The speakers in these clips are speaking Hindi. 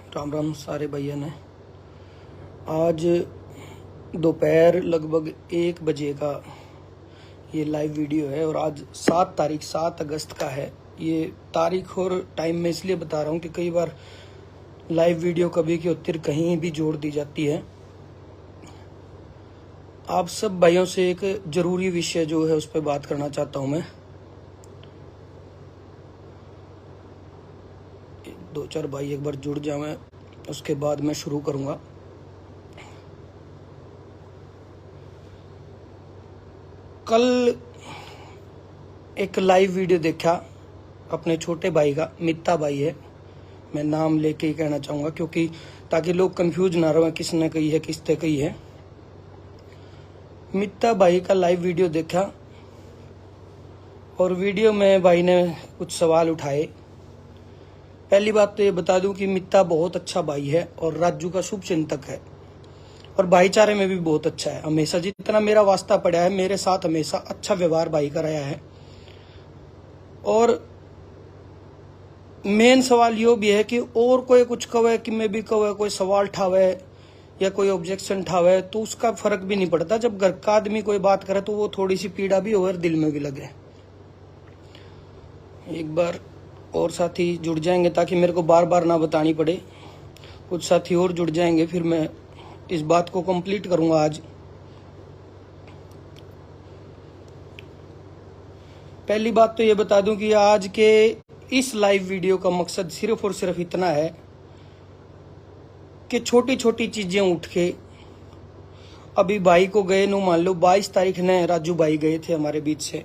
राम राम सारे भैया ने। आज दोपहर लगभग 1 बजे का ये लाइव वीडियो है और आज 7 अगस्त का है। ये तारीख और टाइम मैं इसलिए बता रहा हूँ कि कई बार लाइव वीडियो कभी की उत्तर कहीं भी जोड़ दी जाती है। आप सब भाइयों से एक जरूरी विषय जो है उस पर बात करना चाहता हूँ मैं। 2-4 भाई एक बार जुड़ जाएं, उसके बाद मैं शुरू करूंगा। कल एक लाइव वीडियो देखा अपने छोटे भाई का, मित्ता भाई है, मैं नाम लेके ही कहना चाहूंगा क्योंकि ताकि लोग कंफ्यूज ना रहे किसने कही है किसने कही है। मित्ता भाई का लाइव वीडियो देखा और वीडियो में भाई ने कुछ सवाल उठाए। पहली बात तो ये बता दूं कि मित्ता बहुत अच्छा भाई है और राजू का शुभ चिंतक है और भाईचारे में भी बहुत अच्छा है। हमेशा जितना मेरा वास्ता पड़ा है मेरे साथ हमेशा अच्छा व्यवहार भाई का रहा है। और मेन सवाल यो भी है कि और कोई कुछ कहे कि मैं भी कहे, कोई सवाल ठावे या कोई ऑब्जेक्शन ठावे तो उसका फर्क भी नहीं पड़ता। जब घर का आदमी कोई बात करे तो वो थोड़ी सी पीड़ा भी हो और दिल में भी लगे। एक बार और साथी जुड़ जाएंगे ताकि मेरे को बार बार ना बतानी पड़े। कुछ साथी और जुड़ जाएंगे फिर मैं इस बात को कंप्लीट करूंगा आज। पहली बात तो ये बता दूं कि आज के इस लाइव वीडियो का मकसद सिर्फ और सिर्फ इतना है कि छोटी छोटी चीजें उठ के अभी भाई को गए नो मान लो 22 तारीख ने राजू भाई गए थे हमारे बीच से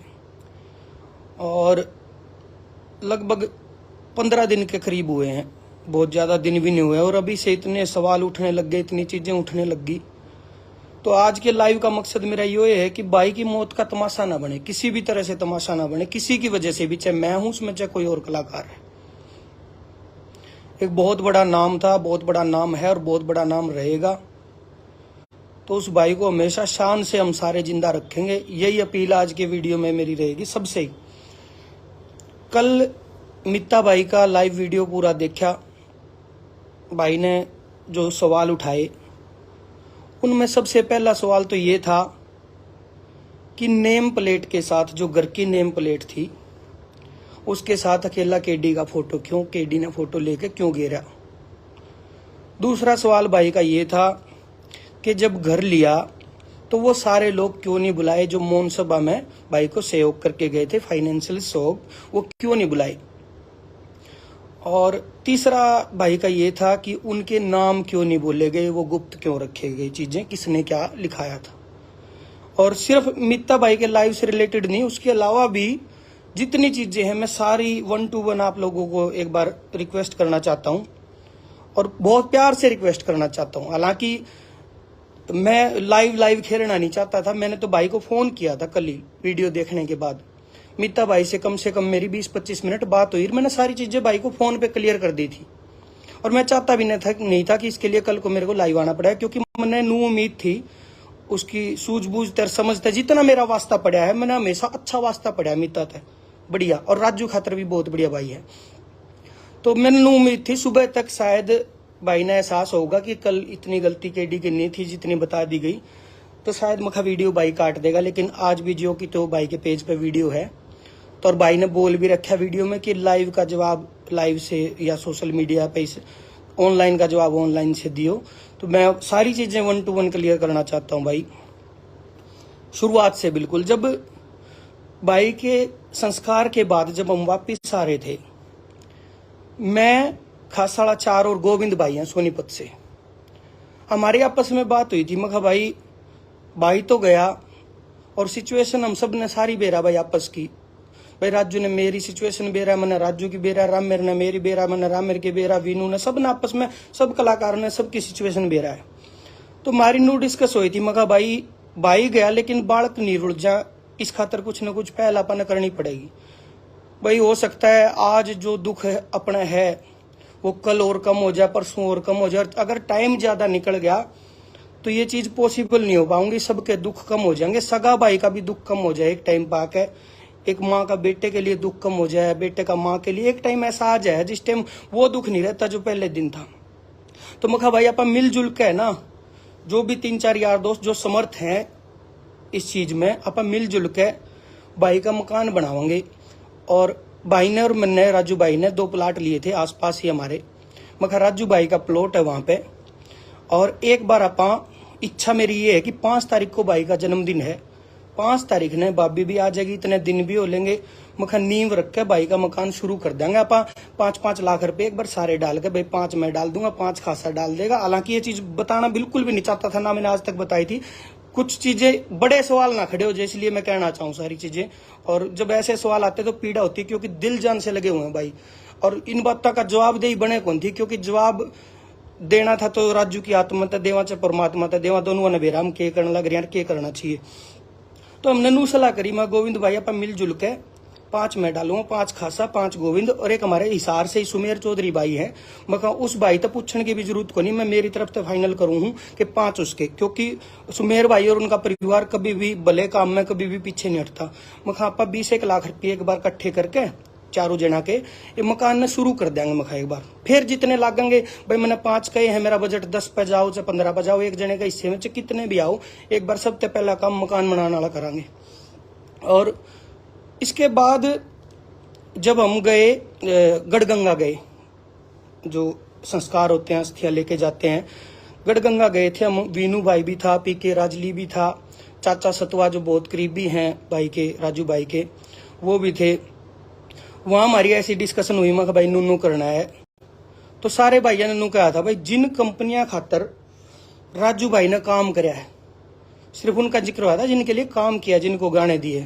और लगभग 15 दिन के करीब हुए हैं, बहुत ज्यादा दिन भी नहीं हुए और अभी से इतने सवाल उठने लग गए, इतनी चीजें उठने लग गई। तो आज के लाइव का मकसद मेरा ये है कि भाई की मौत का तमाशा ना बने, किसी भी तरह से तमाशा ना बने, किसी की वजह से भी, चाहे मैं हूं उसमें चाहे कोई और कलाकार है। एक बहुत बड़ा नाम था, बहुत बड़ा नाम है और बहुत बड़ा नाम रहेगा। तो उस भाई को हमेशा शान से हम सारे जिंदा रखेंगे। यही अपील आज के वीडियो में मेरी रहेगी सबसे ही। कल मित्ता भाई का लाइव वीडियो पूरा देखा, भाई ने जो सवाल उठाए उनमें सबसे पहला सवाल तो ये था कि नेम प्लेट के साथ, जो घर की नेम प्लेट थी उसके साथ अकेला केडी का फोटो क्यों, केडी ने फोटो लेके क्यों गिरा। दूसरा सवाल भाई का ये था कि जब घर लिया तो वो सारे लोग क्यों नहीं बुलाए जो मौन सभा में भाई को सहयोग करके गए थे, फाइनेंशियल सहयोग, वो क्यों नहीं बुलाए। और तीसरा भाई का ये था कि उनके नाम क्यों नहीं बोले गए, वो गुप्त क्यों रखे गए, चीजें किसने क्या लिखाया था। और सिर्फ मित्ता भाई के लाइव से रिलेटेड नहीं, उसके अलावा भी जितनी चीजें हैं मैं सारी 1 to 1 आप लोगों को एक बार रिक्वेस्ट करना चाहता हूं और बहुत प्यार से रिक्वेस्ट करना चाहता हूं। हालांकि मैं लाइव खेलना नहीं चाहता था, मैंने तो भाई को फोन किया था कल ही वीडियो देखने के बाद। मित्ता भाई से कम मेरी 20-25 मिनट बात हुई, मैंने सारी चीजें भाई को फोन पे क्लियर कर दी थी और मैं चाहता भी नहीं था कि इसके लिए कल को मेरे को लाइव आना पड़ा, क्योंकि मैंने नू उम्मीद थी उसकी सूझबूझ तर समझता, जितना मेरा वास्ता पड़ा है मैंने हमेशा अच्छा वास्ता पड़ा है मित्ता था बढ़िया, और राजू खातर भी बहुत बढ़िया भाई है। तो मैंने नू उम्मीद थी सुबह तक शायद भाई ने एहसास होगा कि कल इतनी गलती केडी की नहीं थी जितनी बता दी गई, तो शायद मखा वीडियो भाई काट देगा। लेकिन आज भी जो की तो भाई के पेज पे वीडियो है तो और भाई ने बोल भी रखा वीडियो में कि लाइव का जवाब लाइव से या सोशल मीडिया पे ऑनलाइन का जवाब ऑनलाइन से दियो। तो मैं सारी चीजें 1 to 1 क्लियर करना चाहता हूं भाई, शुरुआत से बिल्कुल। जब भाई के संस्कार के बाद जब हम वापिस आ रहे थे, मैं खासाड़ा 4 और गोविंद भाई हैं सोनीपत से, हमारी आपस में बात हुई थी। मैं कहा भाई तो गया और सिचुएशन हम सब ने सारी बेरा भाई आपस की, भाई राजू ने मेरी सिचुएशन बेरा, मैंने राजू की बेरा, रामेर ने मेरी बेरा, मैंने रामेर की बेरा, वीनू ने, सब ने आपस में, सब कलाकारों ने सबकी सिचुएशन बेरा है। तो हमारी नू डिस्कस हुई थी। मैं कहा भाई गया लेकिन बालक नहीं रुड़ जा, इस खातर कुछ न कुछ पहलापन करनी पड़ेगी। भाई हो सकता है आज जो दुख है अपना है वो कल और कम हो जाए, परसों और कम हो जाए। अगर टाइम ज्यादा निकल गया तो ये चीज पॉसिबल नहीं हो पाऊंगी, सबके दुख कम हो जाएंगे। सगा भाई का भी दुख कम हो जाए एक टाइम पाके, एक माँ का बेटे के लिए दुख कम हो जाए, बेटे का माँ के लिए एक टाइम ऐसा आ जाए जिस टाइम वो दुख नहीं रहता जो पहले दिन था। तो मैं कहा भाई आप मिलजुल के है ना, जो भी 3-4 यार दोस्त जो समर्थ हैं इस चीज में, आप मिलजुल के भाई का मकान बनावांगे। और भाई ने और मैंने, राजू भाई ने 2 प्लाट लिए थे आसपास ही हमारे। मैं कहा राजू भाई का प्लॉट है वहां पे, और एक बार आप इच्छा मेरी ये है कि 5 तारीख को भाई का जन्मदिन है, 5 तारीख ने भाभी भी आ जाएगी, इतने दिन भी हो लेंगे। मखा नींव रख के भाई का मकान शुरू कर देंगे आप। 5-5 लाख रुपए एक बार सारे डाल के, भाई 5 मैं डाल दूंगा, 5 खासा डाल देगा। हालांकि ये चीज बताना बिल्कुल भी नहीं चाहता था, ना मैंने आज तक बताई थी। कुछ चीजें बड़े सवाल ना खड़े हो जाए, इसलिए मैं कहना चाहूँ सारी चीजें। और जब ऐसे सवाल आते तो पीड़ा होती है, क्योंकि दिल जान से लगे हुए हैं भाई। और इन बातों का जवाब दे बने कौन थी, क्योंकि जवाब देना था तो राजू की आत्मा था, देवा च परमात्मा था, देवा दोनों ने बेरा हम के करने लग रहे हैं, के करना चाहिए। तो हमने नू सलाह करी, मैं गोविंद भाई अपन मिलजुल के 5 मैं डालूंगा, 5 खासा, 5 गोविंद, और एक हमारे हिसार से ही सुमेर चौधरी भाई है। मैं कहा उस भाई तो पूछने की भी जरूरत को नहीं, मैं मेरी तरफ से फाइनल करूं हूं कि 5 उसके, क्योंकि सुमेर भाई और उनका परिवार कभी भी भले काम में कभी भी पीछे नहीं हटता। मैं कहा आप 20-1 लाख रुपये एक बार इकट्ठे करके चारों जना के ये मकान ने शुरू कर देंगे। मखा एक बार फिर जितने लागेंगे भाई, मैंने 5 कहे हैं, मेरा बजट 10 पे जाओ चाहे 15 पे जाओ, एक जने के हिस्से में चाहे कितने भी आओ, एक बार सबसे पहला काम मकान बनाने वाला करांगे। और इसके बाद जब हम गए गढ़गंगा गए, जो संस्कार होते हैं अस्थियां लेके जाते हैं, गढ़गंगा गए थे हम। वीनू भाई भी था, पीके राजली भी था, चाचा सतवा जो बहुत करीबी हैं भाई के, राजू भाई के, वो भी थे। वहां हमारी ऐसी डिस्कशन हुई, मैं भाई नूनू करना है। तो सारे भाइयों ने नू कहा था भाई जिन कंपनियां खातर राजू भाई ने काम कराया है, सिर्फ उनका जिक्र हुआ था जिनके लिए काम किया, जिनको गाने दिए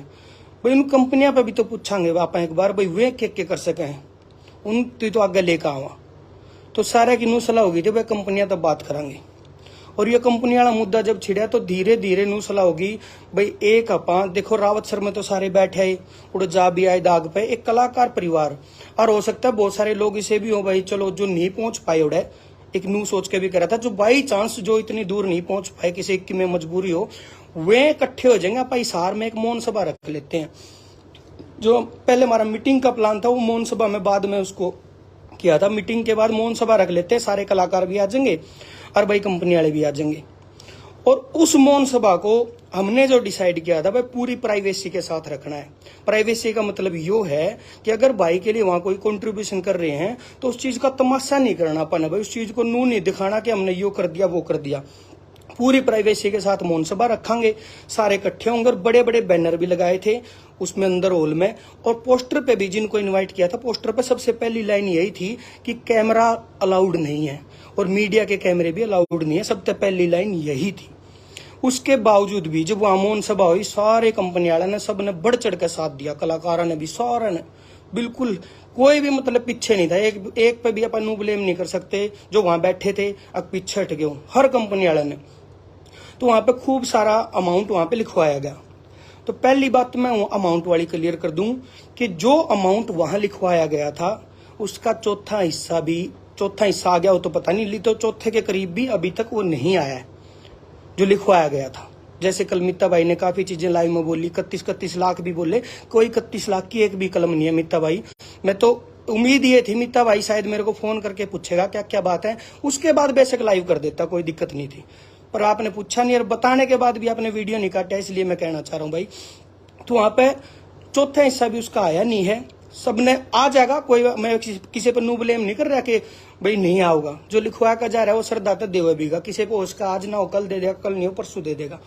भाई, उन कंपनियां पे भी तो पूछांगे आप एक बार भाई, वे के कर सके हैं, उन तो आगे लेकर आवा। तो सारे की नू सलाह होगी थी भाई कंपनियां तब बात करांगे। और ये कंपनी वाला मुद्दा जब छिड़ा तो धीरे धीरे नू सलाह होगी भाई, एक अपा देखो रावत सर में तो सारे बैठे आए, उड़ जा भी आए दाग पे, एक कलाकार परिवार। और हो सकता है बहुत सारे लोग इसे भी हो भाई, चलो जो नहीं पहुंच पाए उड़े, एक नू सोच के भी करा था, जो बाई चांस जो इतनी दूर नहीं पहुंच पाए, किसी की में मजबूरी हो, वे इकट्ठे हो जाएंगे। आप हिसार में एक मौन सभा रख लेते हैं। जो पहले हमारा मीटिंग का प्लान था वो मौन सभा में बाद में उसको किया था, मीटिंग के बाद मौन सभा रख लेते हैं, सारे कलाकार भी आ जाएंगे और भाई कंपनी वाले भी आ जाएंगे। और उस मौन सभा को हमने जो डिसाइड किया था भाई पूरी प्राइवेसी के साथ रखना है। प्राइवेसी का मतलब यो है कि अगर भाई के लिए वहां कोई कंट्रीब्यूशन कर रहे हैं तो उस चीज का तमाशा नहीं करना अपन, भाई उस चीज को नू नहीं दिखाना कि हमने यो कर दिया वो कर दिया। पूरी प्राइवेसी के साथ मौन सभा रखेंगे, सारे इकट्ठे होंगे। और बड़े बड़े बैनर भी लगाए थे उसमें अंदर हॉल में, और पोस्टर पे भी जिनको इनवाइट किया था, पोस्टर पे सबसे पहली लाइन यही थी कि कैमरा अलाउड नहीं है और मीडिया के कैमरे भी अलाउड नहीं है, सबसे पहली लाइन यही थी। उसके बावजूद भी जब वहां मौन सभा हुई, सारे कंपनी वाले ने सब ने बढ़ चढ़ के साथ दिया, कलाकारों ने भी, सारे ने बिल्कुल, कोई भी मतलब पीछे नहीं था। एक पे भी अपन नु ब्लेम नहीं कर सकते, जो वहां बैठे थे अब पीछे हट गए, हर कंपनी वाले ने। तो वहां पे खूब सारा अमाउंट वहां पे लिखवाया गया। तो पहली बात मैं अमाउंट वाली क्लियर कर दूं कि जो अमाउंट वहां लिखवाया गया था उसका चौथा हिस्सा आ गया हो तो पता नहीं, तो चौथे के करीब भी अभी तक वो नहीं आया है जो लिखवाया गया था। जैसे कल मित्ता भाई ने काफी चीजें लाइव में बोली, 31 लाख भी बोले, कोई 31 लाख की एक भी कलम नहीं है मित्ता भाई। मैं तो उम्मीद ये थी मित्ता भाई शायद मेरे को फोन करके पूछेगा क्या क्या बात है, उसके बाद बेशक लाइव कर देता, कोई दिक्कत नहीं थी। पर आपने पूछा नहीं और बताने के बाद भी आपने वीडियो नहीं काटा, इसलिए मैं कहना चाह रहा हूं भाई। तो वहां पे चौथा हिस्सा भी उसका आया नहीं है, सबने आ जाएगा, कोई मैं किसी पर नो ब्लेम नहीं कर रहा कि भाई नहीं आओगा। जो लिखवा का जा रहा है वो सरदाता देवे बीगा, किसी को उसका आज ना हो कल दे देगा, कल नहीं हो परसों दे देगा,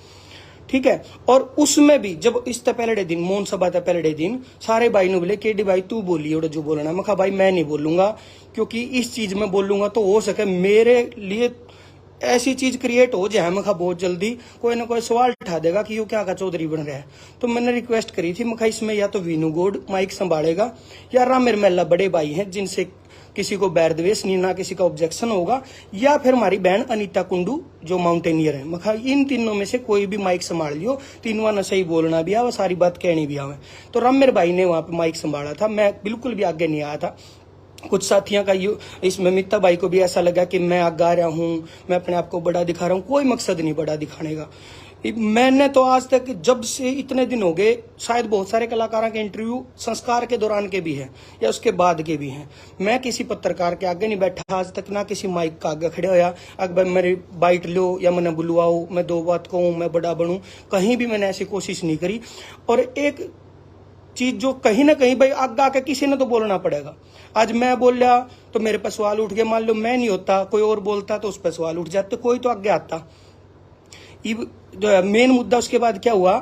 ठीक है। और उसमें भी जब इस पहले दिन मौन सभा था, पहले दिन सारे भाई ने बोले केडी भाई तू बोली और जो बोलना, मैं कहा भाई मैं नहीं बोलूंगा, क्योंकि इस चीज में बोलूंगा तो हो सके मेरे लिए ऐसी चीज क्रिएट हो जाए, मैं बहुत जल्दी कोई ना कोई सवाल उठा देगा कि यू क्या का चौधरी बन रहा है। तो मैंने रिक्वेस्ट करी थी, मैं इसमें या तो वीनू गौड़ माइक संभालेगा या राम मिर्मेला बड़े भाई हैं जिनसे किसी को बैर द्वेष नहीं, ना किसी का ऑब्जेक्शन होगा, या फिर हमारी बहन अनीता कुंडू जो माउंटेनियर है। मैं इन तीनों में से कोई भी माइक संभाल लियो, तीनों ने सही बोलना भी आवे, सारी बात कहनी भी आवे। तो रामेर भाई ने वहां पे माइक संभाला था, मैं बिल्कुल भी आगे नहीं आया था। कुछ साथियों का इसमें मित्ता भाई को भी ऐसा लगा कि मैं आगे आ रहा हूं, मैं अपने आप को बड़ा दिखा रहा हूं, कोई मकसद नहीं बड़ा दिखाने का। मैंने तो आज तक जब से इतने दिन हो गए, शायद बहुत सारे कलाकारों के इंटरव्यू संस्कार के दौरान के भी हैं या उसके बाद के भी हैं, मैं किसी पत्रकार के आगे नहीं बैठा आज तक, ना किसी माइक का आगे खड़े होया अगर मेरी बाइट लो या मैंने बुलवाओ, मैं दो बात कहूँ, मैं बड़ा बनूं, कहीं भी मैंने ऐसी कोशिश नहीं करी। और एक चीज जो कहीं ना कहीं भाई आगे आके किसी ने तो बोलना पड़ेगा। आज मैं बोल लिया तो मेरे पर सवाल उठ गया, मान लो मैं नहीं होता कोई और बोलता तो उस पर सवाल उठ जाते, कोई तो आगे आता। मेन मुद्दा उसके बाद क्या हुआ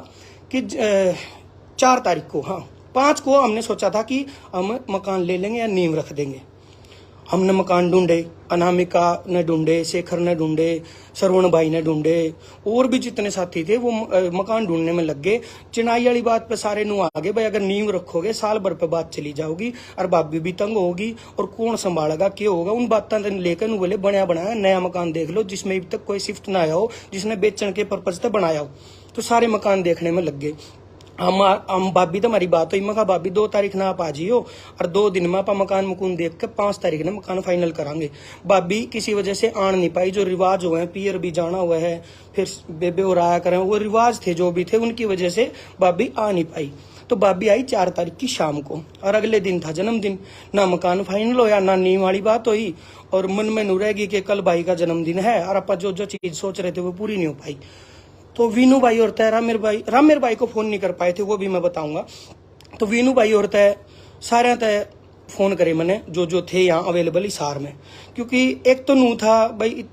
कि 4 तारीख को, हाँ 5 को हमने सोचा था कि हम मकान ले लेंगे या नींव रख देंगे। हमने मकान ढूंढे, अनामिका ने ढूंढे, शेखर ने ढूंढे, श्रवण भाई ने ढूंढे, और भी जितने साथी थे वो मकान ढूंढने में लग गए। चिनाई वाली बात पे सारे नु आगे भाई अगर नींव रखोगे साल भर पे बात चली जाओगी और भाभी भी तंग होगी और कौन संभालेगा क्या होगा। उन बातों लेकर बोले बनया बनाया नया मकान देख लो जिसमें अभी तक कोई शिफ्ट ना आया हो, जिसने बेचने के पर्पज से बनाया हो। तो सारे मकान देखने में लग गए। हम भाभी तो हमारी बात हुई, मैं कहा भाभी 2 तारीख ना आप आ जियो और 2 दिन में आप मकान मुकुन देख के 5 तारीख ने मकान फाइनल करांगे। भाभी किसी वजह से आन नहीं पाई, जो रिवाज हुए हैं, पियर भी जाना हुआ है, फिर बेबे और आया करें, वो रिवाज थे जो भी थे, उनकी वजह से भाभी आ नहीं पाई। तो भाभी आई 4 तारीख की शाम को और अगले दिन था जन्मदिन। ना मकान फाइनल होया ना नींव वाली बात हुई और मन में नू रहेगी कि कल भाई का जन्मदिन है और आप जो जो चीज सोच रहे थे वो पूरी नहीं हो पाई। तो वीनू भाई और तय रामेर भाई को फोन नहीं कर पाए थे, वो भी मैं बताऊंगा। तो वीनू भाई और तय सारे तय फोन करे मैंने जो थे यहाँ अवेलेबल हिसार में, क्योंकि एक तो नू था भाई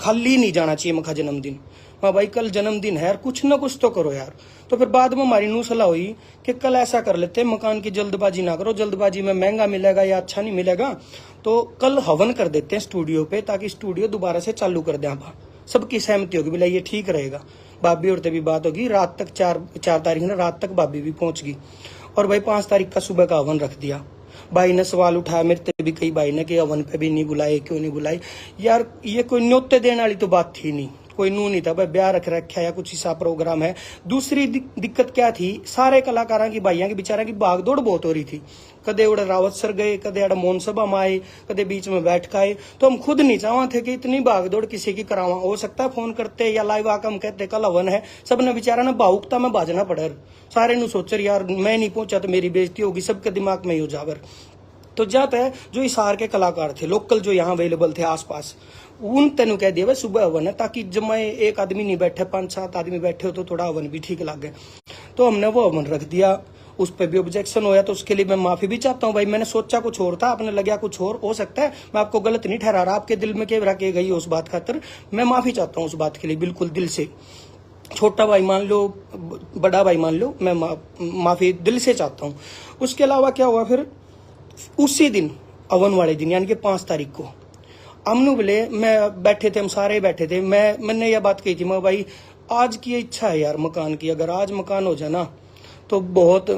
खाली नहीं जाना चाहिए मखा जन्मदिन। हाँ भाई कल जन्मदिन है यार, कुछ ना कुछ तो करो यार। तो फिर बाद में हमारी नू सलाह हुई कि कल ऐसा कर लेते, मकान की जल्दबाजी ना करो, जल्दबाजी में महंगा मिलेगा या अच्छा नहीं मिलेगा, तो कल हवन कर देते हैं स्टूडियो पे, ताकि स्टूडियो दोबारा से चालू कर दें। आप सबकी सहमति होगी, बोला ये ठीक रहेगा। भाभी और तभी बात होगी, रात तक 4 तारीख ने रात तक भाभी भी पहुंच गई और भाई 5 तारीख का सुबह का हवन रख दिया। भाई ने सवाल उठाया मेरे ते भी, कई भाई ने कि हवन पे भी नहीं बुलाए, क्यों नहीं बुलाए यार। ये कोई न्योते देने वाली तो बात थी नहीं, कोई नू नहीं था भाई, ब्याह रख रखा या कुछ ऐसा प्रोग्राम है। दूसरी दिक्कत क्या थी, सारे कलाकारों की भाइयों की बेचारा की भागदौड़ बहुत हो रही थी। कदे उड़े रावत सर गए, कदे अड़ मोहन सभा में आए, कदे बीच में बैठ के आए। तो हम खुद नहीं चाहते थे कि इतनी भागदौड़ किसी की करावा। हो सकता है फोन करते या लाइव आकर हम कहते कल हवन है, सबने बेचारा ना भावुकता में बाजना पड़े। सारे नु सोचर यार मैं नहीं पहुंचा तो मेरी बेइज्जती होगी, सबके दिमाग में ही हो जावर। तो जाता है जो हिसार के कलाकार थे लोकल, जो यहाँ अवेलेबल थे आसपास, उन तेन कह दिया सुबह हवन है, ताकि जब मैं एक आदमी नहीं बैठे 5-7 आदमी बैठे हो तो थोड़ा हवन भी ठीक लगे। तो हमने वो हवन रख दिया। उस पर भी ऑब्जेक्शन होया तो उसके लिए मैं माफी भी चाहता हूँ भाई। मैंने सोचा कुछ और था, आपने लगा कुछ और हो सकता है, मैं आपको गलत नहीं ठहरा रहा, आपके दिल में क्या रखे गई उस बात खातर मैं माफी चाहता हूँ उस बात के लिए, बिल्कुल दिल से। छोटा भाई मान लो, बड़ा भाई मान लो, मैं माफी दिल से चाहता हूँ। उसके अलावा क्या हुआ फिर उसी दिन हवन वाले दिन यानी कि 5 तारीख को हमने बोले, मैं बैठे थे, हम सारे बैठे थे, मैंने यह बात कही थी, मैं भाई आज की इच्छा है यार मकान की, अगर आज मकान हो जाए ना तो बहुत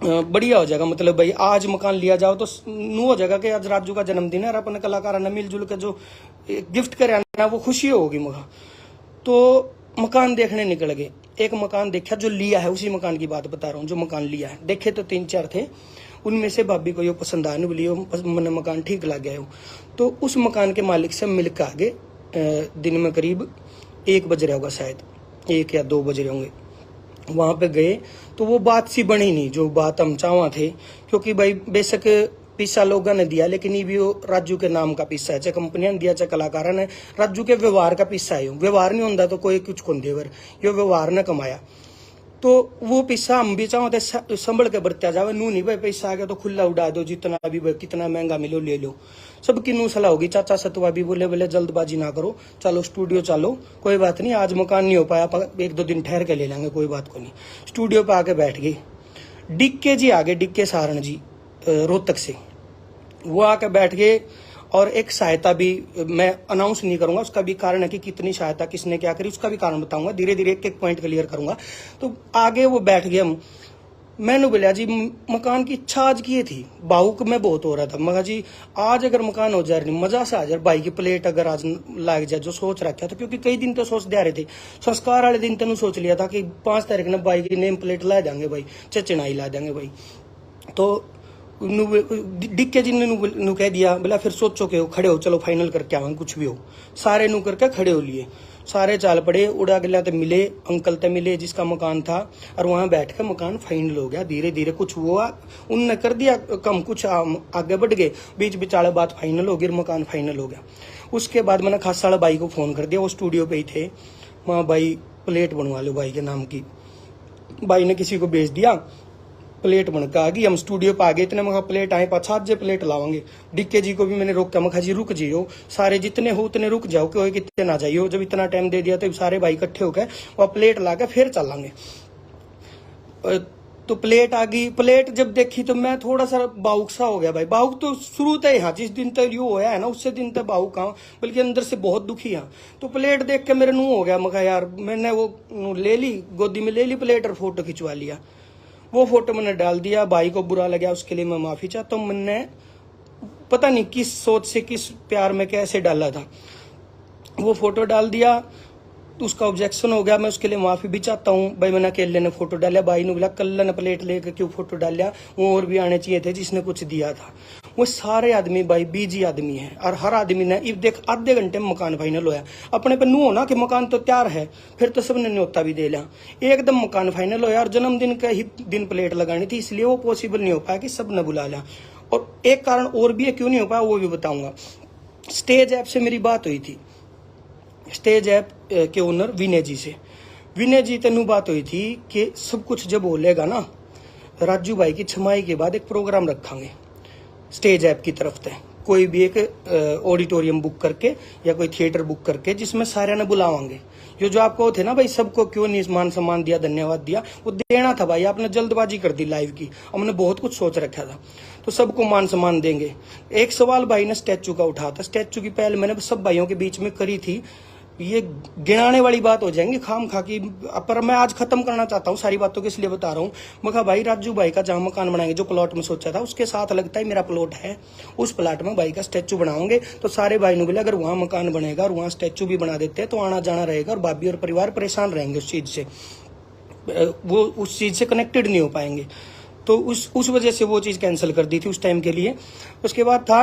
बढ़िया हो जाएगा। मतलब भाई आज मकान लिया जाओ तो नू हो जाएगा कि आज राजू का जन्मदिन है और अपने कलाकार ने मिलजुल के जो गिफ्ट करे ना वो खुशी होगी मुझे। तो मकान देखने निकल गए। एक मकान देखा जो लिया है, उसी मकान की बात बता रहा हूँ, जो मकान लिया है। देखे तो 3-4 थे, उनमें से भाभी को ये पसंद आने बोली, मैंने मकान ठीक लग गया हो। तो उस मकान के मालिक से मिलकर आगे दिन में करीब 1 बज रहा होगा, शायद 1 या 2 बज रहे होंगे। वहां पे गए तो वो बात सी बनी नहीं जो बात हम चाहवा थे, क्योंकि भाई बेशक पिस्सा लोगों ने दिया, लेकिन ये भी वो राजू के नाम का पिस्सा है, चाहे कंपनियां ने दिया चाहे कलाकारों ने, राजू के व्यवहार का पिस्सा है। व्यवहार नहीं होता तो कोई कुछ कौन देवर, ये व्यवहार ने कमाया। तो वो पिस्सा हम भी चाहते संभल के बरत्या जावे, नू नहीं भाई पैसा आ गया तो खुला उड़ा दो, जितना भी कितना महंगा मिलो ले लो। सबकी नू सलाह होगी। चाचा सतवा भी बोले जल्दबाजी ना करो, चलो स्टूडियो चलो, कोई बात नहीं, आज मकान नहीं हो पाया 1-2 दिन ठहर के ले लेंगे, कोई बात को नहीं। स्टूडियो पे आके बैठ गए। डिक्के जी आगे, डिक्के सारण जी रोहतक से, वो आके बैठ गए। और एक सहायता भी मैं अनाउंस नहीं करूंगा, उसका भी कारण है कि कितनी सहायता किसने क्या करी, उसका भी कारण बताऊंगा, धीरे धीरे एक पॉइंट क्लियर करूंगा। तो आगे वो बैठ गए। हम मैंने बोला जी मकान की इच्छा आज की थी, भावुक में बहुत हो रहा था। मगर जी आज अगर मकान हो जाए मजा से आ जाए, भाई की प्लेट अगर आज लग जाए जो सोच रखा था, क्योंकि कई दिन तो सोच दे रहे थे। संस्कार वाले दिन तेन सोच लिया था कि 5 तारीख ने भाई की नेम प्लेट ला देंगे भाई, चचनाई ला देंगे भाई। तो डिक्के जी ने कह दिया, बोला फिर सोचो के हो, खड़े हो, चलो फाइनल करके आवेंगे, कुछ भी हो। सारे नू करके खड़े हो लिए। सारे चाल पड़े, उड़ा गया तो मिले, अंकल ते मिले जिसका मकान था, और वहां बैठ कर मकान फाइनल हो गया। धीरे धीरे कुछ हुआ, उनने कर दिया कम, कुछ आगे बढ़ गए, बीच बिचाले बात फाइनल हो गई, मकान फाइनल हो गया। उसके बाद मैंने खासा वाला भाई को फोन कर दिया, वो स्टूडियो पे ही थे। वहाँ भाई प्लेट बनवा लो भाई के नाम की। भाई ने किसी को भेज दिया, प्लेट बनकर आ गई। हम स्टूडियो पे आ गए, इतने मखा प्लेट आए, 5-7 प्लेट लावांगे। डीके जी को भी मैंने रोका, मखा जी रुक जियो, सारे जितने हो उतने रुक जाओ, कि कितने ना जाइयो। जब इतना टाइम दे दिया तो सारे भाई इकट्ठे होकर वह प्लेट ला के फिर चलांगे। तो प्लेट आ गई। प्लेट जब देखी तो मैं थोड़ा सा भावुक सा हो गया भाई। भावुक तो शुरू तक यहाँ, जिस दिन तक यो होया है ना, उससे दिन तक भावुक हाँ, बल्कि अंदर से बहुत दुखी हाँ। तो प्लेट देख के मेरे मुंह हो गया, मखा यार। मैंने वो ले ली, गोदी में ले ली प्लेट और फोटो खिंचवा लिया। वो फोटो मैंने डाल दिया। भाई को बुरा लगा, उसके लिए मैं माफी चाहता हूँ। मैंने पता नहीं किस सोच से, किस प्यार में कैसे डाला था, वो फोटो डाल दिया। तो उसका ऑब्जेक्शन हो गया, मैं उसके लिए माफी भी चाहता हूँ। भाई मैंने अकेले ने फोटो डाला, भाई ने बोला कल ने प्लेट लेकर क्यों फोटो डालिया, वो और भी आने चाहिए थे जिसने कुछ दिया था। वो सारे आदमी भाई बीजी आदमी है, और हर आदमी ने देख आधे घंटे में मकान फाइनल होया। अपने पे नू हो ना कि मकान तो तैयार है, फिर तो सबने न्योता भी दे लिया, एकदम मकान फाइनल होया। और जन्मदिन का ही दिन प्लेट लगानी थी, इसलिए वो पॉसिबल नहीं हो पाया कि सब ने बुला लिया। और एक कारण और भी है क्यों नहीं हो पाया, वो भी बताऊंगा। स्टेज ऐप से मेरी बात हुई थी, स्टेज ऐप के ओनर विनय जी से। विनय जी तेनू बात हुई थी कि सब कुछ जब बोलेगा ना, राजू भाई की छमाई के बाद एक प्रोग्राम रखांगे स्टेज ऐप की तरफ से, कोई भी एक ऑडिटोरियम बुक करके या कोई थिएटर बुक करके, जिसमें सारे ने बुलावांगे। ये जो आपको थे ना भाई, सबको क्यों नहीं मान सम्मान दिया, धन्यवाद दिया, वो देना था भाई। आपने जल्दबाजी कर दी लाइव की, हमने बहुत कुछ सोच रखा था, तो सबको मान सम्मान देंगे। एक सवाल भाई ने स्टैचू का उठा था, स्टैचू की पहल मैंने सब भाइयों के बीच में करी थी। ये गिनाने वाली बात हो जाएंगी खाम खा की, पर मैं आज खत्म करना चाहता हूँ सारी बातों को, इसलिए बता रहा हूँ। मैं कहा भाई राजू भाई का जहां मकान बनाएंगे, जो प्लॉट में सोचा था उसके साथ लगता है मेरा प्लॉट है, उस प्लॉट में भाई का स्टैचू बनाओगे। तो सारे भाई ने बोले अगर वहां मकान बनेगा और वहां स्टैचू भी बना देते हैं तो आना जाना रहेगा, और भाभी और परिवार परेशान रहेंगे उस चीज से, वो उस चीज से कनेक्टेड नहीं हो पाएंगे। तो उस वजह से वो चीज कैंसिल कर दी थी उस टाइम के लिए। उसके बाद था,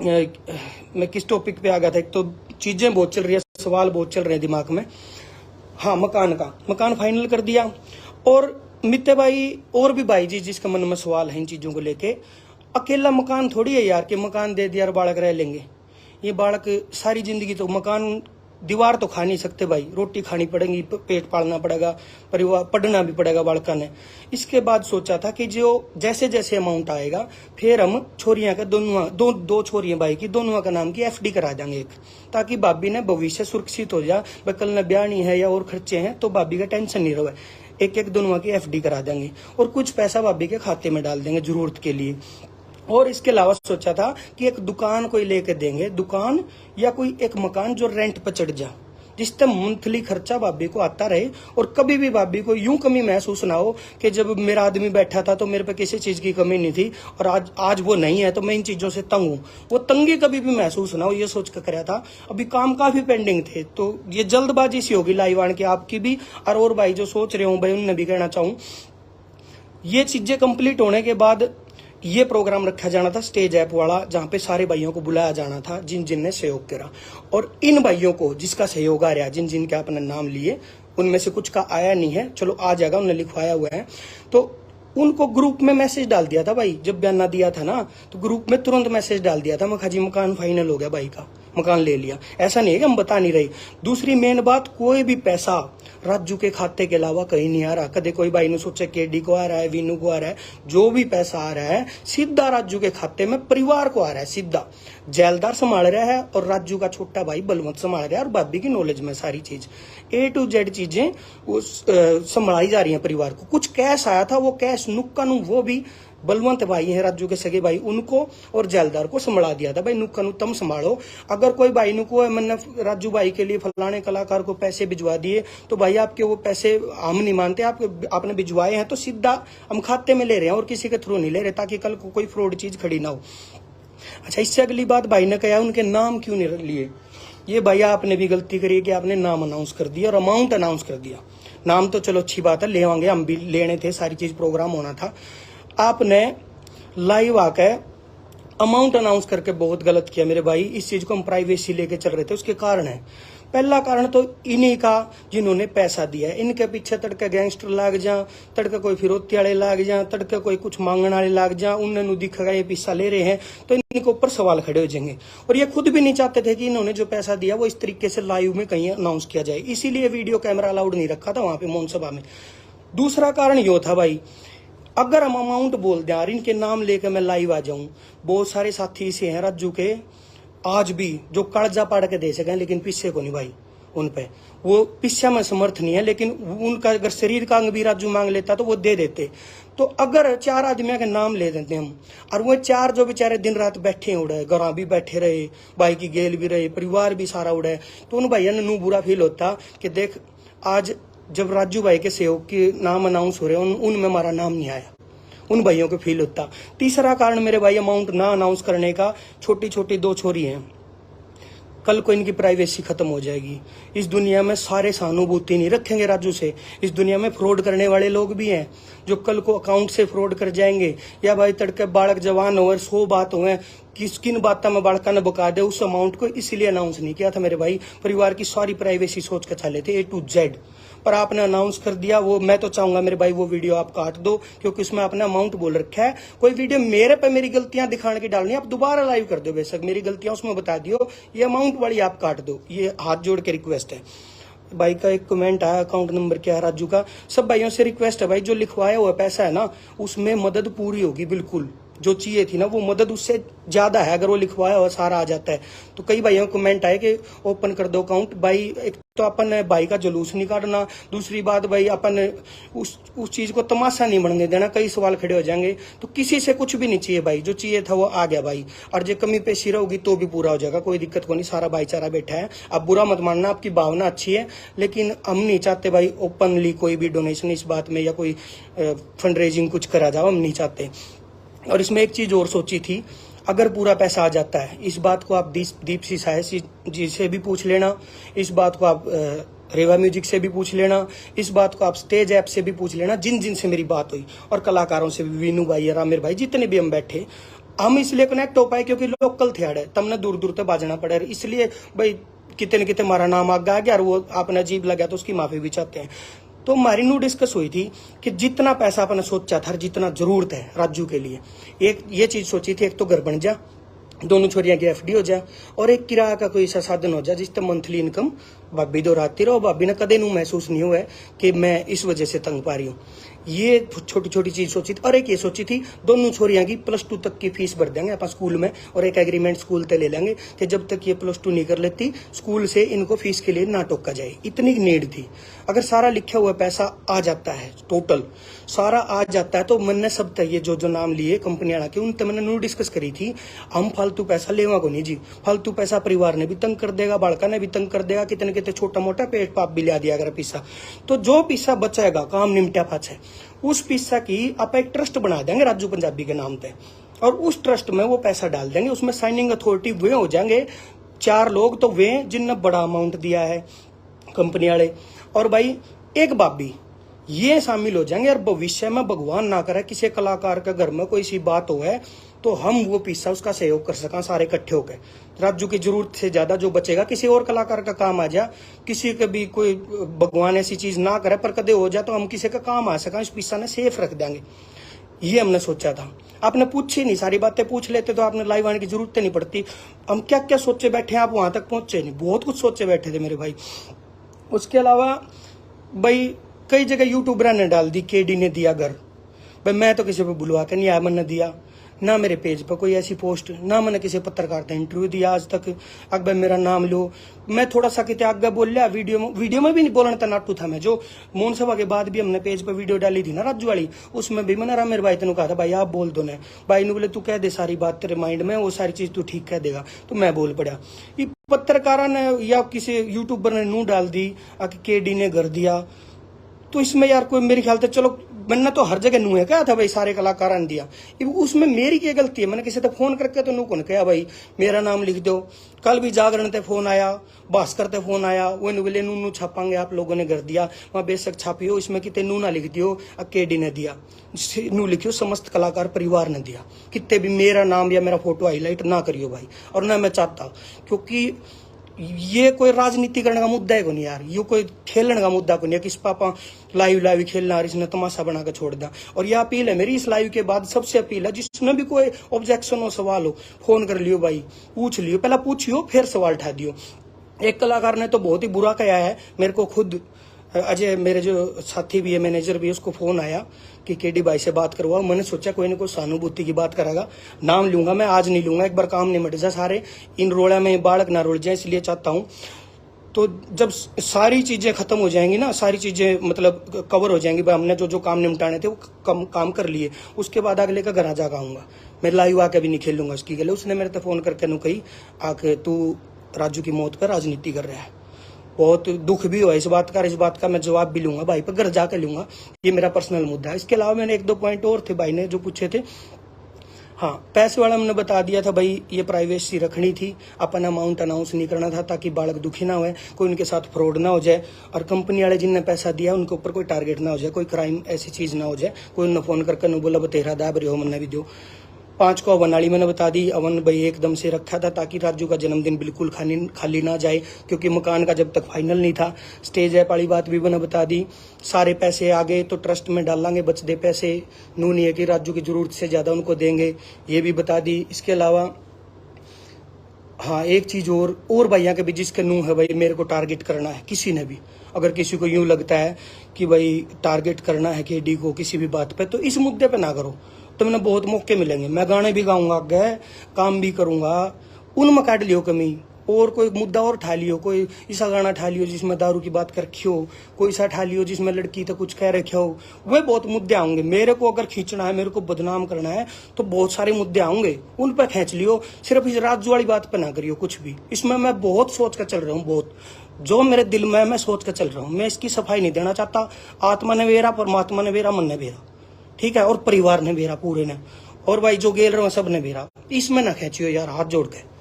मैं किस टॉपिक पे आ गया था, एक तो चीजें बहुत चल रही है, सवाल बहुत चल रहे हैं दिमाग में। हाँ, मकान फाइनल कर दिया। और मित्ते भाई और भी भाई जी जिसके मन में सवाल है इन चीजों को लेके, अकेला मकान थोड़ी है यार कि मकान दे दिया और बालक रह लेंगे। ये बालक सारी जिंदगी, तो मकान दीवार तो खा नहीं सकते भाई, रोटी खानी पड़ेगी, पेट पालना पड़ेगा, परिवार पढ़ना भी पड़ेगा बालका ने। इसके बाद सोचा था कि जो जैसे जैसे अमाउंट आएगा फिर हम छोरियां का दो छोरियां भाई की दोनों का नाम की एफडी करा देंगे एक, ताकि भाभी ने भविष्य सुरक्षित हो जाए। भाई कल न ब्याह नहीं है या और खर्चे हैं तो भाभी का टेंशन नहीं रहे। एक दोनों की एफडी करा देंगे और कुछ पैसा भाभी के खाते में डाल देंगे जरूरत के लिए। और इसके अलावा सोचा था कि एक दुकान कोई लेके देंगे, दुकान या कोई एक मकान जो रेंट पर चढ़ जा, जिससे मंथली खर्चा भाभी को आता रहे और कभी भी भाभी को यूं कमी महसूस ना हो कि जब मेरा आदमी बैठा था तो मेरे पे किसी चीज की कमी नहीं थी और आज वो नहीं है तो मैं इन चीजों से तंग हूं। वो तंगी कभी भी महसूस ना हो, ये सोच कर कराया था। अभी काम काफी पेंडिंग थे, तो ये जल्दबाजी सी होगी लाइव आने की आपकी भी, और भाई जो सोच रहे हो भाई उनने भी कहना चाहूँ। ये चीजें कंप्लीट होने के बाद ये प्रोग्राम रखा जाना था स्टेज ऐप वाला, जहां पे सारे भाइयों को बुलाया जाना था जिन जिन ने सहयोग करा। और इन भाइयों को जिसका सहयोग आ रहा, जिन जिन के आपने नाम लिए, उनमें से कुछ का आया नहीं है, चलो आ जाएगा, उन्हें लिखवाया हुआ है, तो उनको ग्रुप में मैसेज डाल दिया था भाई। जब बयाना दिया था ना तो ग्रुप में तुरंत मैसेज डाल दिया था, मखा जी मकान फाइनल हो गया, भाई का मकान ले लिया। ऐसा नहीं है कि हम बता नहीं रहे। दूसरी मेन बात, कोई भी पैसा राजू के खाते के अलावा कहीं नहीं आ रहा। कदे कोई भाई ने सोचा केडी को आ रहा है, वीनू को आ रहा है, जो भी पैसा आ रहा है सीधा राजू के खाते में परिवार को आ रहा है सीधा। जेलदार संभाल रहा है और राजू का छोटा भाई बलवंत संभाल रहा है, और भाभी की नॉलेज में सारी चीज A to Z चीजें संभाली जा रही हैं परिवार को। कुछ कैश आया था, वो कैश नुक्का नु वो भी बलवंत भाई है राजू के सगे भाई, उनको और जेलदार को संभाला दिया था। भाई नुक्का नु तुम संभालो। अगर कोई भाई नुको है, मैंने राजू भाई के लिए फलाने कलाकार को पैसे भिजवा दिए, तो भाई आपके वो पैसे हम नहीं मानते, आपने भिजवाए हैं तो सीधा हम खाते में ले रहे हैं और किसी के थ्रू नहीं ले रहे, ताकि कल को कोई फ्रॉड चीज खड़ी ना हो। अच्छा, इससे अगली बात भाई ने कहा उनके नाम क्यों नहीं लिए। ये भैया आपने भी गलती करी कि आपने नाम अनाउंस कर दिया और अमाउंट अनाउंस कर दिया। नाम तो चलो अच्छी बात है, ले आएंगे, हम भी लेने थे, सारी चीज प्रोग्राम होना था। आपने लाइव आकर अमाउंट अनाउंस करके बहुत गलत किया मेरे भाई। इस चीज को हम प्राइवेसी लेके चल रहे थे, उसके कारण है पहला कारण तो इन्हीं का जिन्होंने पैसा दिया है, इनके पीछे तड़के गैंगस्टर लाग जा, तड़के कोई फिरौती वाले लाग जा, तड़के कोई कुछ मांगने वाले लाग जा, उन्होंने दिखेगा ये पैसा ले रहे हैं तो इनके ऊपर सवाल खड़े हो जाएंगे। और ये खुद भी नहीं चाहते थे कि इन्होंने जो पैसा दिया वो इस तरीके से लाइव में कहीं अनाउंस किया जाए, इसीलिए वीडियो कैमरा अलाउड नहीं रखा था वहां पे मौन सभा में। दूसरा कारण यो था भाई, अगर हम अमाउंट बोल दें और इनके नाम लेकर मैं लाइव आ जाऊं, बहुत सारे साथी ऐसे हैं राजू के आज भी जो कर्जा पाड़ के दे सके, लेकिन पिस्से को नहीं भाई, उन पे वो पिस्सा में समर्थ नहीं है, लेकिन उनका अगर शरीर का अंग भी राजू मांग लेता तो वो दे देते। तो अगर 4 आदमियों के नाम ले देते हम, और वो 4 जो बेचारे दिन रात बैठे उड़े, घर भी बैठे रहे, भाई की गेल भी रहे, परिवार भी सारा उड़े, तो उन भाइयों ने बुरा फील होता कि देख आज जब राजू भाई के सहयोग के नाम अनाउंस हो रहे हैं उनमें हमारा नाम नहीं आया, उन भाइयों को फील होता। तीसरा कारण मेरे भाई अमाउंट ना अनाउंस करने का, छोटी छोटी 2 छोरी हैं, कल को इनकी प्राइवेसी खत्म हो जाएगी। इस दुनिया में सारे सहानुभूति नहीं रखेंगे राजू से, इस दुनिया में फ्रॉड करने वाले लोग भी हैं जो कल को अकाउंट से फ्रॉड कर जाएंगे, या भाई तड़के बालक जवान हो 100 बात हुए, किन बातों में बालका ने बका दे उस अमाउंट को, इसलिए अनाउंस नहीं किया था मेरे भाई। परिवार की सारी प्राइवेसी सोच कर चले थे A to Z, पर आपने अनाउंस कर दिया। वो मैं तो चाहूंगा मेरे भाई वो वीडियो आप काट दो, क्योंकि उसमें आपने अमाउंट बोल रखा है। कोई वीडियो मेरे पे मेरी गलतियां दिखाने की डालनी, आप दोबारा लाइव कर दो, बेशक मेरी गलतियां उसमें बता दियो, ये अमाउंट वाली आप काट दो, ये हाथ जोड़ के रिक्वेस्ट है। भाई का एक कमेंट आया, अकाउंट नंबर क्या है राजू का। सब भाइयों से रिक्वेस्ट है भाई, जो लिखवाया हुआ पैसा है ना उसमें मदद पूरी होगी, बिल्कुल जो चाहिए थी ना वो मदद उससे ज्यादा है, अगर वो लिखवाया हुआ सारा आ जाता है। तो कई भाइयों को कमेंट आए कि ओपन कर दो अकाउंट। भाई एक तो अपन भाई का जुलूस नहीं काटना, दूसरी बात भाई अपन उस चीज को तमाशा नहीं बनने देना, कई सवाल खड़े हो जाएंगे। तो किसी से कुछ भी नहीं चाहिए भाई, जो चाहिए था वो आ गया भाई, और जो कमी पेशी रहोगी तो भी पूरा हो जाएगा, कोई दिक्कत को नहीं, सारा भाईचारा बैठा है। अब बुरा मत मानना, आपकी भावना अच्छी है, लेकिन हम नहीं चाहते भाई ओपनली कोई भी डोनेशन इस बात में या कोई फंड रेजिंग कुछ करा जाओ, हम नहीं चाहते। और इसमें एक चीज और सोची थी, अगर पूरा पैसा आ जाता है, इस बात को आप दीप सिसाए जी से भी पूछ लेना, इस बात को आप रेवा म्यूजिक से भी पूछ लेना, इस बात को आप स्टेज ऐप से भी पूछ लेना, जिन जिन से मेरी बात हुई, और कलाकारों से भी, वीनू भाई, रामेर भाई, जितने भी हम बैठे, हम इसलिए कनेक्ट हो पाए क्योंकि लोकल थे अड़े, तमने दूर दूर तक बाजना पड़े, इसलिए भाई कितने न कितने हमारा नाम आगे आ गया, और वो आपने अजीब लगा तो उसकी माफी भी चाहते हैं। तो हमारी न्यू डिस्कस हुई थी कि जितना पैसा अपने सोचा था, जितना जरूरत है राजू के लिए, एक ये चीज सोची थी, एक तो घर बन जा, दोनों छोरियां की FD हो जाए, और एक किराया का कोई ऐसा साधन हो जाए जिससे मंथली इनकम भाभी दोहराती रहो। भाभी ने कदे नू महसूस नहीं हुआ है कि मैं इस वजह से तंग पा रही हूँ। ये छोटी छोटी चीज सोची थी। और एक ये सोची थी, दोनों छोरियां की +2 तक की फीस भर देंगे अपन स्कूल में, और एक एग्रीमेंट स्कूल ते ले लेंगे कि जब तक ये +2 नहीं कर लेती स्कूल से इनको फीस के लिए ना टोका जाए, इतनी नीड थी। अगर सारा लिखा हुआ पैसा आ जाता है, टोटल सारा आ जाता है, तो मैंने सब तक ये जो नाम लिए कंपनी वाला के, उनसे मैंने न्यू डिस्कस करी थी, हम फालतू पैसा लेवा को नहीं जी, फालतू पैसा परिवार ने भी तंग कर देगा, बालका ने भी तंग कर देगा, कितने कितने छोटा मोटा पेट पाप भी लिया दिया अगर पैसा, तो जो पैसा बचाएगा काम निमटा पाछे, उस पैसा की आप एक ट्रस्ट बना देंगे राजू पंजाबी के नाम पे, और उस ट्रस्ट में वो पैसा डाल देंगे, उसमें साइनिंग अथॉरिटी वे हो जाएंगे 4 लोग, तो वे जिनने बड़ा अमाउंट दिया है कंपनी वाले, और भाई एक भाभी, ये शामिल हो जाएंगे। और भविष्य में भगवान ना करे किसी कलाकार के घर में कोई सी बात हो है, तो हम वो पैसा उसका सहयोग कर सका सारे इकट्ठे होकर। राजू की जरूरत से ज्यादा जो बचेगा किसी और कलाकार का काम आ जा, किसी के भी कोई भगवान ऐसी चीज ना करे पर कदे हो जाए तो हम किसी का काम आ सका, इस पैसा ने सेफ रख देंगे, ये हमने सोचा था। आपने पूछी नहीं, सारी बातें पूछ लेते तो आपने लाइव आने की जरूरत नहीं पड़ती। हम क्या क्या सोचे बैठे, आप वहां तक पहुंचे नहीं, बहुत कुछ सोचे बैठे थे मेरे भाई। उसके अलावा भाई कई जगह यूट्यूबर ने डाल दी KD ने दिया घर, भाई मैं तो किसी पे बुलवा के नहीं आया, मैंने दिया ना, मेरे पेज पर कोई ऐसी पोस्ट ना, मैंने किसी पत्रकार का इंटरव्यू दिया आज तक। अगर मेरा नाम लो, मैं थोड़ा सा कितने आगे बोल लिया, वीडियो में भी नहीं बोलना था, नाटू था मैं। जो मोहन सभा के बाद भी हमने पेज पर वीडियो डाली थी ना राजू वाली, उसमें भी मैंने मेरे भाई तेन कहा था भाई आप बोल दो ना, भाई ने बोले तू कह दे सारी बात तेरे माइंड में, वो सारी चीज तू ठीक कह देगा, तो मैं बोल पड़ा। ये पत्रकार ने या किसी यूट्यूबर ने नू डाल दी KD ने घर दिया, तो इसमें यार कोई मेरे ख्याल से, चलो मैंने तो हर जगह नू है कहा था भाई सारे कलाकारों ने दिया, उसमें मेरी क्या गलती है? मैंने किसी तक फोन करके तो नू कौन कहा भाई मेरा नाम लिख दो। कल भी जागरण ते फोन आया, भास्कर ते फोन आया, वो बोले नू छापांगे आप लोगों ने कर दिया, वहां बेशक छापी हो, इसमें कितने नू ना लिख दियो KD ने दिया, नू लिखियो समस्त कलाकार परिवार ने दिया, कितने भी मेरा नाम या मेरा फोटो हाईलाइट ना करियो भाई, और ना मैं चाहता, क्योंकि ये कोई राजनीति करने का मुद्दा है को नहीं यार, ये कोई खेलने का मुद्दा को नहीं है कि इस पापा लाइव खेलना और इसने तमाशा बना के छोड़ दिया। और ये अपील है मेरी इस लाइव के बाद, सबसे अपील है जिसमें भी कोई ऑब्जेक्शन हो, सवाल हो, फोन कर लियो भाई, पूछ लियो, पहला पूछियो फिर सवाल उठा दियो। एक कलाकार ने तो बहुत ही बुरा कहा है मेरे को, खुद अजय मेरे जो साथी भी है, मैनेजर भी है, उसको फोन आया कि केडी भाई से बात करवाओ। मैंने सोचा कोई ना कोई सहानुभूति की बात करेगा, नाम लूंगा मैं, आज नहीं लूंगा, एक बार काम निमट जाए सारे, इन रोड़ा में बालक ना रोल जाए, इसलिए चाहता हूँ। तो जब सारी चीजें खत्म हो जाएंगी ना, सारी चीजें मतलब कवर हो जाएंगी, भाई हमने जो जो काम निपटाने थे वो काम कर लिए, उसके बाद अगले का घर आ जाकर आऊंगा मैं, लाइव आके भी नहीं खेलूंगा उसकी गले। उसने मेरे से फोन करके नु कही आके तू राजू की मौत पर राजनीति कर रहा है, बहुत दुख भी हुआ इस बात का मैं जवाब भी लूंगा भाई पर, घर जाकर लूंगा, ये मेरा पर्सनल मुद्दा है। इसके अलावा मैंने एक दो पॉइंट और थे भाई ने जो पूछे थे। हाँ, पैसे वाला मैंने बता दिया था भाई, ये प्राइवेसी रखनी थी, अपन अमाउंट अनाउंस नहीं करना था ताकि बालक दुखी ना हो, कोई उनके साथ फ्रॉड ना हो जाए, और कंपनी वाले जिनने पैसा दिया उनके ऊपर कोई टारगेट ना हो जाए, कोई क्राइम ऐसी चीज ना हो जाए, कोई उन्हें फोन करके न बोला बतेरा दाब रहे हो मैंने भी दो। 5 को अवन वाली मैंने बता दी, अवन भाई एकदम से रखा था ताकि राजू का जन्मदिन बिल्कुल खाली ना जाए, क्योंकि मकान का जब तक फाइनल नहीं था। स्टेज ऐप वाली बात भी मैंने बता दी, सारे पैसे आ गए तो ट्रस्ट में डालेंगे, बचते पैसे नू नहीं है कि राजू की जरूरत से ज्यादा उनको देंगे, ये भी बता दी। इसके अलावा हाँ, एक चीज और भैया के भी जिसके नू है भाई, मेरे को टारगेट करना है किसी ने भी, अगर किसी को यूं लगता है कि भाई टारगेट करना है केडी को किसी भी बात पे, तो इस मुद्दे पे ना करो, तो मैंने बहुत मौके मिलेंगे, मैं गाने भी गाऊंगा, आगे काम भी करूंगा, उनमें काट लियो कमी, और कोई मुद्दा और उठा लियो, कोई ऐसा गाना उठा लियो जिसमें दारू की बात कर रखी हो, कोई ऐसा उठा लियो जिसमें लड़की तो कुछ कह रखे हो, वे बहुत मुद्दे आएंगे। मेरे को अगर खींचना है, मेरे को बदनाम करना है, तो बहुत सारे मुद्दे आएंगे, उन पर खींच लियो, सिर्फ इस राजू वाली बात पर ना करियो कुछ भी। इसमें मैं बहुत सोच कर चल रहा हूँ, बहुत जो मेरे दिल में मैं सोच कर चल रहा हूँ, मैं इसकी सफाई नहीं देना चाहता। आत्मा ने मेरा, परमात्मा ने मेरा, मन ने मेरा, ठीक है, और परिवार ने मेरा पूरे ने, और भाई जो गेल रहे सब ने मेरा, इसमें ना खींचियो यार, हाथ जोड़ के।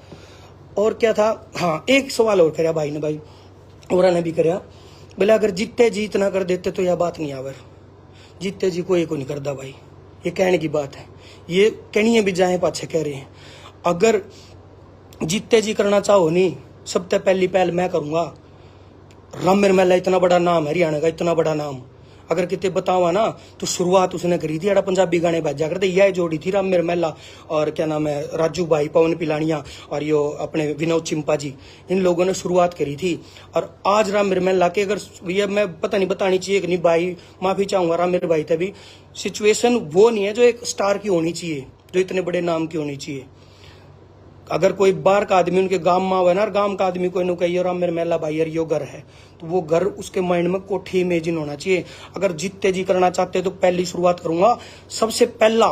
और क्या था, हाँ एक सवाल और कराया भाई ने, भाई और ने भी कराया, बोले अगर जीते जी इतना कर देते तो यह बात नहीं आवर, जीते जी कोई को नहीं करता भाई, ये कहने की बात है, ये कहनी है भी जाए पाछे कह रहे हैं। अगर जीते जी करना चाहो नहीं, सबसे पहली पहल मैं करूंगा। राम मिर्मला इतना बड़ा नाम है हरियाणा का, इतना बड़ा नाम, अगर कितने बतावा ना तो शुरुआत उसने करी थी, पंजाबी गाने बजा करते, यह जोड़ी थी राम मिर्मला और क्या नाम है राजू भाई, पवन पिलानिया और यो अपने विनोद चिंपा जी, इन लोगों ने शुरुआत करी थी। और आज राम मिर्मला के, अगर ये मैं पता नहीं बतानी चाहिए कि नहीं भाई, माफी चाहूंगा राम मेरे भाई, तभी सिचुएशन वो नहीं है जो एक स्टार की होनी चाहिए, जो इतने बड़े नाम की होनी चाहिए। अगर कोई बाहर का आदमी उनके गांव में हुआ ना, गांव का आदमी कोई नु कही राम मिर्मला भाई यार यो घर है, तो वो घर उसके माइंड में कोठी इमेजिन होना चाहिए। अगर जीते जी करना चाहते तो पहली शुरुआत करूंगा, सबसे पहला,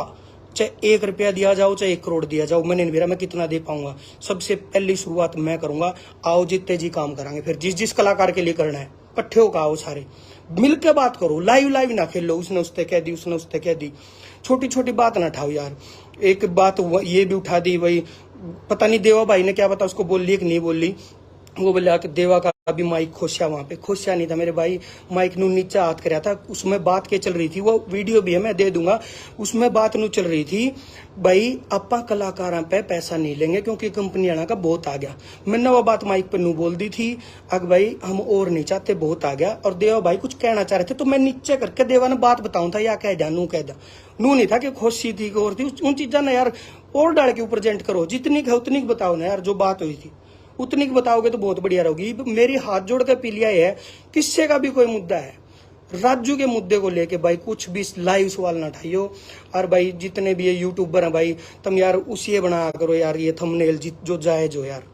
चाहे 1 रुपया दिया जाओ चाहे 1 करोड़ दिया जाओ, मैंने नहीं, मैं कितना दे पाऊंगा, सबसे पहली शुरुआत मैं करूंगा। आओ जीते जी काम करांगे, फिर जिस कलाकार के लिए करना है इकट्ठे होकर आओ, सारे मिल के बात करो, लाइव ना खेलो, उसने उसने कह दी, उसने उसने कह दी, छोटी छोटी बात ना उठाओ यार। एक बात ये भी उठा दी भाई, पता नहीं देवा भाई ने क्या पता उसको बोल ली कि नहीं बोल ली, वो बोला कि देवा का अभी माइक खोसिया, वहां पे खोसिया नहीं था मेरे भाई, माइक नू नीचे हाथ कराया था, उसमें बात क्या चल रही थी, वो वीडियो भी है मैं दे दूंगा, उसमें बात नू चल रही थी भाई आपा कलाकारों पे पैसा नहीं लेंगे क्योंकि कंपनी आना का बहुत आ गया। मैंने वो बात माइक पे नू बोल दी थी, अग भाई हम और नहीं चाहते, बहुत आ गया, और देवा भाई कुछ कहना चाह रहे थे, तो मैं नीचे करके देवा ने बात बताऊं था, या कह दिया नू कह दिया, नू नहीं था कि खोसी थी और थी, उन चीजा ना यार और डाल के ऊपर प्रेजेंट करो, जितनी है उतनी बताओ ना यार, जो बात हुई थी उतनी बताओगे तो बहुत बढ़िया रहोगी। मेरी हाथ जोड़ के पीलिया है, किससे का भी कोई मुद्दा है, राजू के मुद्दे को लेके भाई कुछ भी लाइव सवाल ना उठाइयो। और भाई जितने भी ये यूट्यूबर हैं भाई, तुम यार उसी बनाया करो यार, ये थंबनेल जो जाए जो यार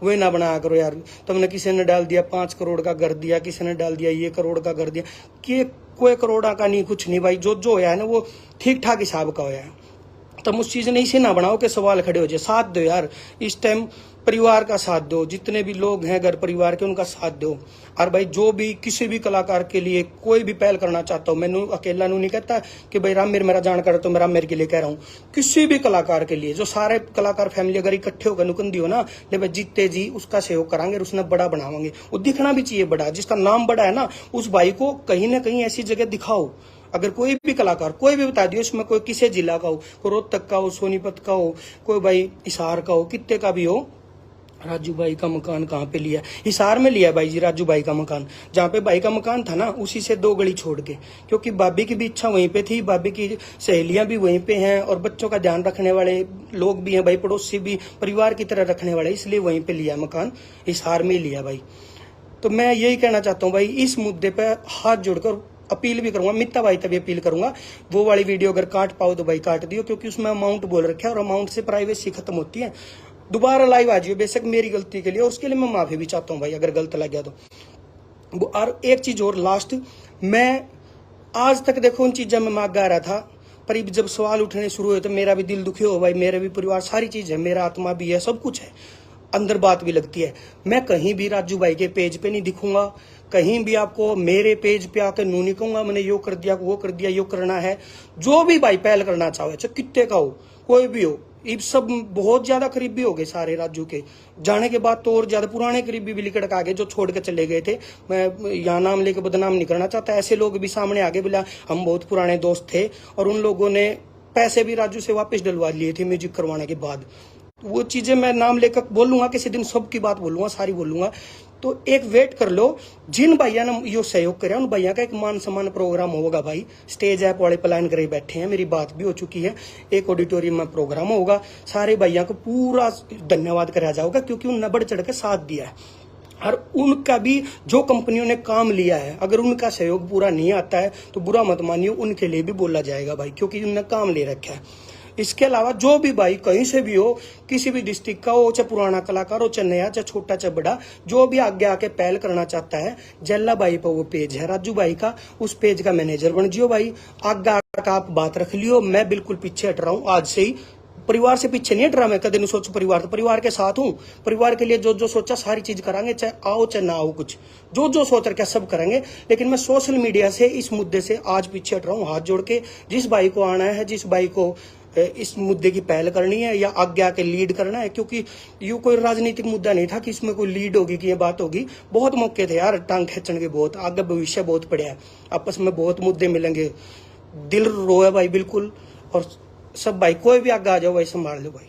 वही ना बनाया करो यार। तुमने किसी ने डाल दिया 5 करोड़ का कर दिया, किसी ने डाल दिया ये करोड़ का कर दिया, कि कोई करोड़ा का नहीं, कुछ नहीं भाई, जो है ना वो ठीक ठाक हिसाब का होया है। तुम उस चीज ने इसे ना बनाओ कि सवाल खड़े हो जाए। साथ दो यार, इस टाइम परिवार का साथ दो, जितने भी लोग हैं घर परिवार के उनका साथ दो। और भाई जो भी किसी भी कलाकार के लिए कोई भी पहल करना चाहता हूँ, मैंने अकेला नहीं कहता कि भाई राम मेरा जान कर, तो मैं राम के लिए कह रहा हूँ, किसी भी कलाकार के लिए, जो सारे कलाकार फैमिली अगर इकट्ठे होकर नुकंदी हो ना, ले भाई जीते जी उसका सहयोग करांगे, उसने बड़ा बनावांगे। वो दिखना भी चाहिए बड़ा, जिसका नाम बड़ा है ना, उस भाई को कहीं ना कहीं ऐसी जगह दिखाओ। अगर कोई भी कलाकार कोई भी बता दियो, इसमें कोई किसी जिला का हो, कोई रोहतक का हो, सोनीपत का हो, कोई भाई हिसार का हो, कितने का भी हो, राजू भाई का मकान कहाँ पे लिया? हिसार में लिया भाई जी राजू भाई का मकान। जहाँ पे भाई का मकान था ना, उसी से 2 गली छोड़ के, क्योंकि भाभी की भी इच्छा वहीं पे थी, भाभी की सहेलियां भी वहीं पे हैं और बच्चों का ध्यान रखने वाले लोग भी हैं भाई, पड़ोसी भी परिवार की तरह रखने वाले, इसलिए वहीं पे लिया मकान, हिसार में लिया भाई। तो मैं यही कहना चाहता हूँ भाई, इस मुद्दे पर हाथ जोड़कर अपील भी करूंगा, मित्ता भाई तभी अपील करूंगा, वो वाली वीडियो अगर काट पाओ तो भाई काट दियो, क्योंकि उसमें अमाउंट बोल रखा है और अमाउंट से प्राइवेसी खत्म होती है। दोबारा लाइव आ जाइए, बेशक मेरी गलती के लिए, और उसके लिए मैं माफी भी चाहता हूँ भाई अगर गलत लग गया तो। और एक चीज और लास्ट, मैं आज तक देखो उन चीजों में मांग गा रहा था, पर जब सवाल उठने शुरू हुए तो मेरा भी दिल दुखी हो भाई, मेरा भी परिवार, सारी चीज है, मेरा आत्मा भी है, सब कुछ है, अंदर बात भी लगती है। मैं कहीं भी राजू भाई के पेज पे नहीं दिखूंगा, कहीं भी आपको मेरे पेज पे आकर नू नहीं कहूंगा मैंने यो कर दिया, वो कर दिया, यो करना है। जो भी भाई पहल करना चाहे, चाहे कितने का हो, कोई भी हो, ये सब बहुत ज्यादा करीबी हो गए सारे राजू के जाने के बाद, तो और ज्यादा पुराने करीबी भी लिकड़ आ गए जो छोड़ के चले गए थे। मैं यहाँ नाम लेके बदनाम नहीं करना चाहता, ऐसे लोग भी सामने आगे, बोला हम बहुत पुराने दोस्त थे और उन लोगों ने पैसे भी राजू से वापस डलवा लिए थे म्यूजिक करवाने के बाद। वो चीजें मैं नाम लेकर बोलूंगा, किसी दिन सबकी बात बोलूंगा, सारी बोलूंगा। तो एक वेट कर लो, जिन भैया ने यो सहयोग करे उन भैया का एक मान सम्मान प्रोग्राम होगा भाई। स्टेज ऐप वाले प्लान करे बैठे हैं, मेरी बात भी हो चुकी है, एक ऑडिटोरियम में प्रोग्राम होगा, सारे भैया को पूरा धन्यवाद करा जाएगा, क्योंकि उन्होंने बढ़ चढ़ के साथ दिया है। और उनका भी जो कंपनियों ने काम लिया है, अगर उनका सहयोग पूरा नहीं आता है तो बुरा मत मानिए, उनके लिए भी बोला जाएगा भाई, क्योंकि उन्होंने काम ले रखा है। इसके अलावा जो भी भाई कहीं से भी हो, किसी भी डिस्ट्रिक्ट का हो, चाहे पुराना कलाकार हो, चाहे नया, चाहे छोटा, चाहे बड़ा, जो भी आगे आके पहल करना चाहता है, जल्ला भाई पर वो पेज है राजू भाई का, उस पेज का मैनेजर बन जियो भाई। आगे आके आप बात रख लियो, मैं बिल्कुल पीछे हट रहा हूँ आज से ही, परिवार से पीछे नहीं हट रहा मैं, कदे नहीं सोचू परिवार, तो परिवार के साथ हूँ, परिवार के लिए जो जो सोचा सारी चीज करांगे, चाहे आओ चाहे ना आओ, कुछ जो जो सोच रखा सब करेंगे। लेकिन मैं सोशल मीडिया से, इस मुद्दे से आज पीछे हट रहा हूँ, हाथ जोड़ के। जिस भाई को आना है, जिस भाई को इस मुद्दे की पहल करनी है या आगे आके लीड करना है, क्योंकि ये कोई राजनीतिक मुद्दा नहीं था कि इसमें कोई लीड होगी कि ये बात होगी। बहुत मौके थे यार टांग खींचने के, बहुत आगे भविष्य बहुत पड़ा है, आपस में बहुत मुद्दे मिलेंगे, दिल रोए भाई बिल्कुल। और सब भाई कोई भी आगे आ जाओ भाई, संभाल लो भाई।